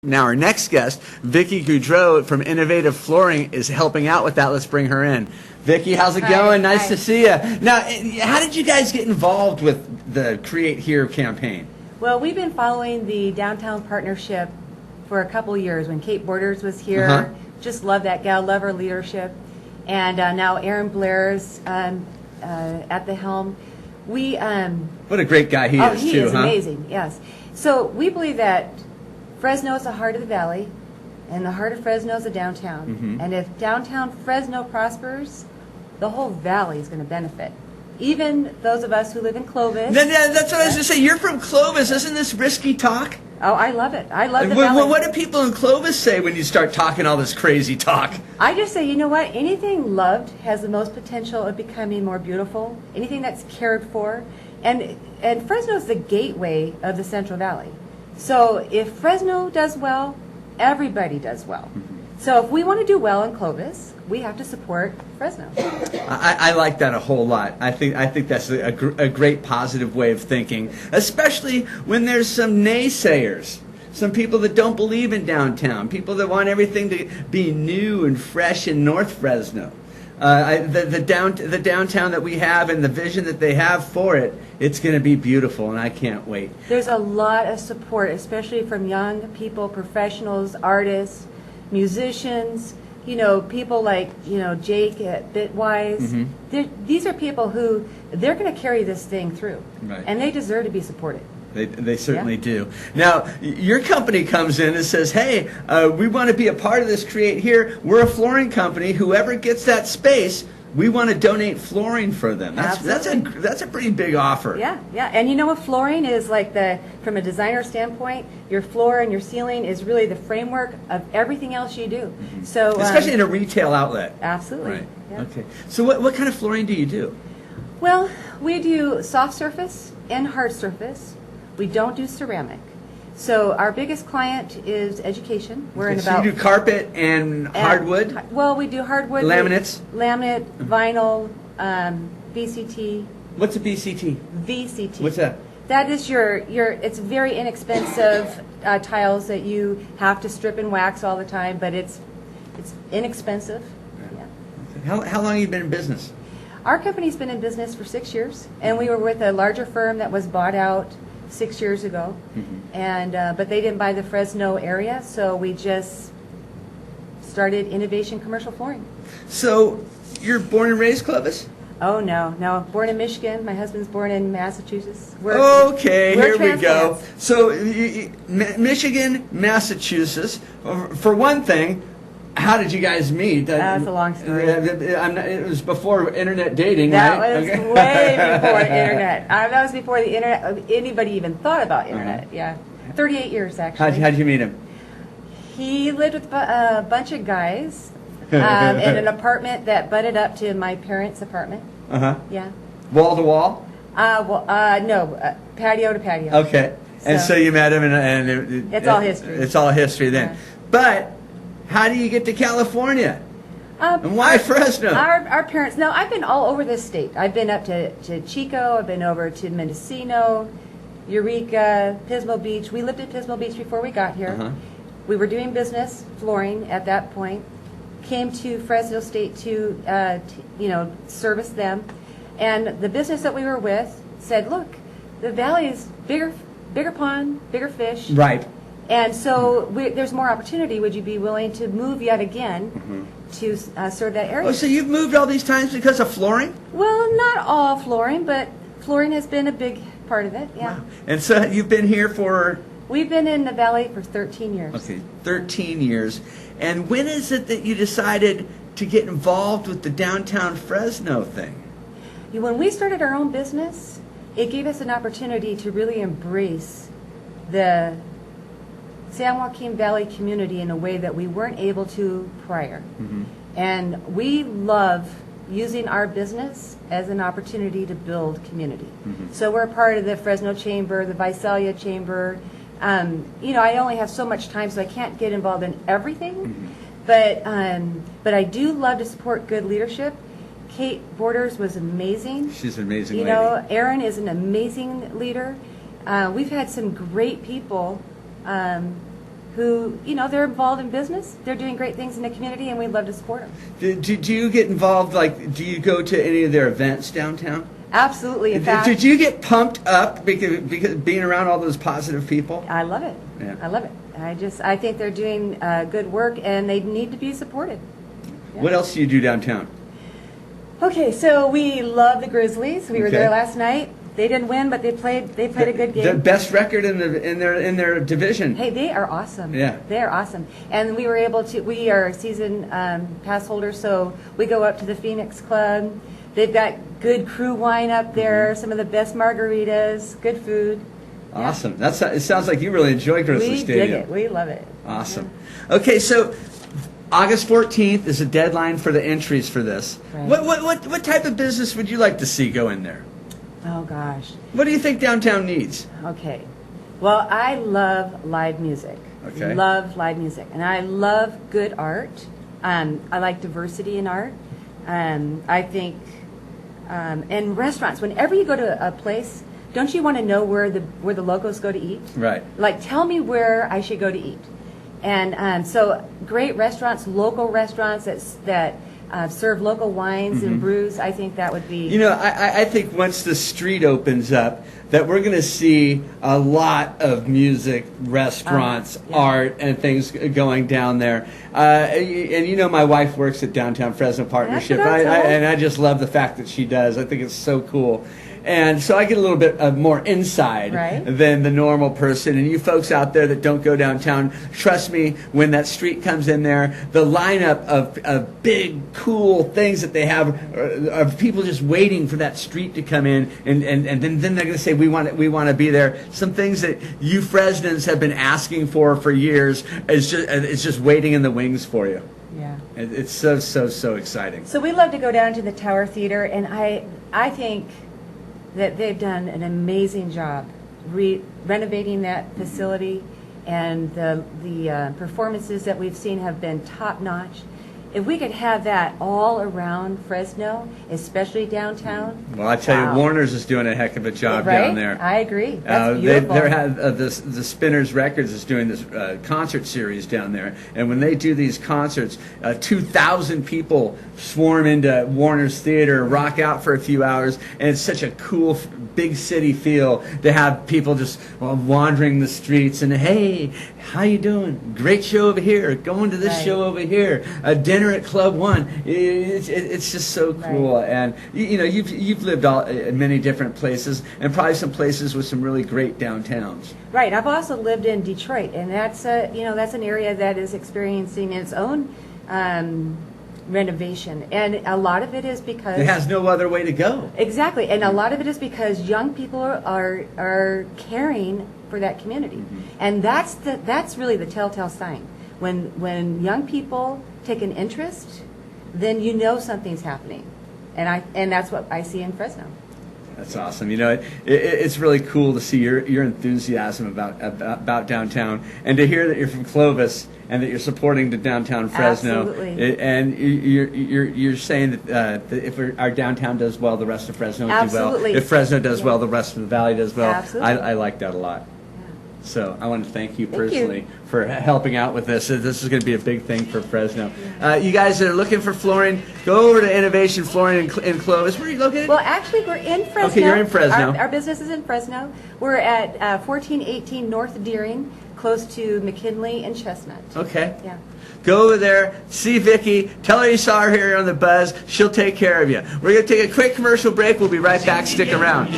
Now our next guest, Vickie Goudreau from Innovative Flooring, is helping out with that. Let's bring her in. Vickie, how's it going? Nice to see you. Now, how did you guys get involved with the Create Here campaign? Well, we've been following the downtown partnership for a couple years. When Kate Borders was here, just love that gal, love her leadership. And now Aaron Blair's at the helm. What a great guy he is, he too, is amazing, yes. So we believe that Fresno is the heart of the valley, and the heart of Fresno is the downtown. And if downtown Fresno prospers, the whole valley is going to benefit. Even those of us who live in Clovis. That's what I was going to say. You're from Clovis. Isn't this risky talk? Oh, I love it. I love the valley. What do people in Clovis say when you start talking all this crazy talk? I just say, you know what? Anything loved has the most potential of becoming more beautiful. Anything that's cared for. And Fresno is the gateway of the Central Valley. So if Fresno does well, everybody does well. So if we want to do well in Clovis, we have to support Fresno. I like that a whole lot. I think that's a great positive way of thinking, especially when there's some naysayers, some people that don't believe in downtown, people that want everything to be new and fresh in North Fresno. The downtown that we have and the vision that they have for it, it's going to be beautiful, and I can't wait. There's a lot of support, especially from young people, professionals, artists, musicians, people like, Jake at Bitwise. These are people who, they're going to carry this thing through, and they deserve to be supported. They certainly do. Now, your company comes in and says, hey, we want to be a part of this Create Here. We're a flooring company. Whoever gets that space, we want to donate flooring for them. That's a pretty big offer. Yeah. And you know what flooring is like, from a designer standpoint, your floor and your ceiling is really the framework of everything else you do. So especially in a retail outlet. Absolutely. Right. Yeah. Okay. So what kind of flooring do you do? Well, we do soft surface and hard surface. We don't do ceramic. So our biggest client is education. We're in about. So you do carpet and hardwood? Well, we do hardwood. Laminates? Laminate, vinyl, VCT. What's a VCT? VCT. What's that? That is it's very inexpensive tiles that you have to strip and wax all the time, but it's inexpensive. Yeah. How long have you been in business? Our company's been in business for 6 years, and we were with a larger firm that was bought out 6 years ago, and but they didn't buy the Fresno area, so we just started Innovation Commercial Flooring. So you're born and raised Clovis? Oh no, born in Michigan. My husband's born in Massachusetts. Here we go. transplants. So Michigan, Massachusetts. For one thing, how did you guys meet? That's a long story. It was before internet dating, That right? was way before the internet. That was before the internet. Anybody even thought about internet. Yeah, 38 years actually. How'd you meet him? He lived with a bunch of guys in an apartment that butted up to my parents' apartment. Yeah. Wall to wall? No, patio to patio. Okay. And so you met him, and it's all history. It's all history then. Yeah. But how do you get to California? And why Fresno? Our parents. No, I've been all over this state. I've been up to Chico. I've been over to Mendocino, Eureka, Pismo Beach. We lived at Pismo Beach before we got here. We were doing business, flooring at that point. Came to Fresno State to service them. And the business that we were with said, look, the valley is bigger pond, bigger fish. Right. And so there's more opportunity. Would you be willing to move yet again to serve that area? Oh, so you've moved all these times because of flooring? Well, not all flooring, but flooring has been a big part of it, yeah. Wow. And so you've been here for? We've been in the valley for 13 years. Okay, 13 years. And when is it that you decided to get involved with the downtown Fresno thing? When we started our own business, it gave us an opportunity to really embrace the San Joaquin Valley community in a way that we weren't able to prior. And we love using our business as an opportunity to build community. So we're a part of the Fresno Chamber, the Visalia Chamber. I only have so much time, so I can't get involved in everything. But I do love to support good leadership. Kate Borders was amazing. She's an amazing lady. Aaron is an amazing leader. We've had some great people who, they're involved in business. They're doing great things in the community, and we'd love to support them. Do you get involved, do you go to any of their events downtown? Absolutely. In fact, did you get pumped up because being around all those positive people? I love it. Yeah. I love it. I think they're doing good work, and they need to be supported. Yeah. What else do you do downtown? Okay, so we love the Grizzlies. We were there last night. They didn't win, but they played a good game. The best record in their division. Hey, they are awesome. Yeah, they are awesome. And we were able to. We are season pass holders, so we go up to the Phoenix Club. They've got good crew wine up there. Some of the best margaritas. Good food. Awesome. Yeah. It sounds like you really enjoy Grizzly Stadium. We dig it. We love it. Awesome. Yeah. Okay, so August 14th is a deadline for the entries for this. Right. What type of business would you like to see go in there? Oh gosh. What do you think downtown needs? Okay. Well, I love live music. Okay. Love live music, and I love good art. I like diversity in art. I think, and restaurants. Whenever you go to a place, don't you want to know where the locals go to eat? Right. Like, tell me where I should go to eat. And so, great restaurants, local restaurants that serve local wines and brews. I think that would be. I think once the street opens up, that we're going to see a lot of music, restaurants, art, and things going down there. And my wife works at Downtown Fresno Partnership, and I just love the fact that she does. I think it's so cool. And so I get a little bit more inside than the normal person. And you folks out there that don't go downtown, trust me, when that street comes in there, the lineup of big, cool things that they have of people just waiting for that street to come in, and then they're going to say, we want to be there. Some things that you Fresnans have been asking for years is just waiting in the wings for you. Yeah. It's so exciting. So we love to go down to the Tower Theater, and I think that they've done an amazing job renovating that facility, and the performances that we've seen have been top notch. If we could have that all around Fresno, especially downtown. Well, I tell you, Warner's is doing a heck of a job down there. I agree. That's beautiful. The Spinners Records is doing this concert series down there, and when they do these concerts, 2,000 people swarm into Warner's Theater, rock out for a few hours, and it's such a cool big city feel to have people just wandering the streets and, hey, how you doing? Great show over here. Going to this show over here. A dinner at Club One. It's just so cool. And you've lived in many different places, and probably some places with some really great downtowns. Right. I've also lived in Detroit, and that's an area that is experiencing its own renovation, and a lot of it is because it has no other way to go. Exactly, and a lot of it is because young people are caring for that community, and that's really the telltale sign. When young people take an interest, then something's happening, and that's what I see in Fresno. That's awesome. It's really cool to see your enthusiasm about downtown, and to hear that you're from Clovis and that you're supporting the downtown Fresno. Absolutely. And you're saying that if our downtown does well, the rest of Fresno will do well. Absolutely. If Fresno does well, the rest of the valley does well. Absolutely. I like that a lot. So I want to thank you personally for helping out with this. This is going to be a big thing for Fresno. You guys that are looking for flooring, go over to Innovation Flooring in Clovis. Where are you located? Well, actually, we're in Fresno. Okay, you're in Fresno. Our business is in Fresno. We're at 1418 North Deering, close to McKinley and Chestnut. Okay. Yeah. Go over there, see Vickie, tell her you saw her here on the Buzz. She'll take care of you. We're going to take a quick commercial break. We'll be right back. Stick around.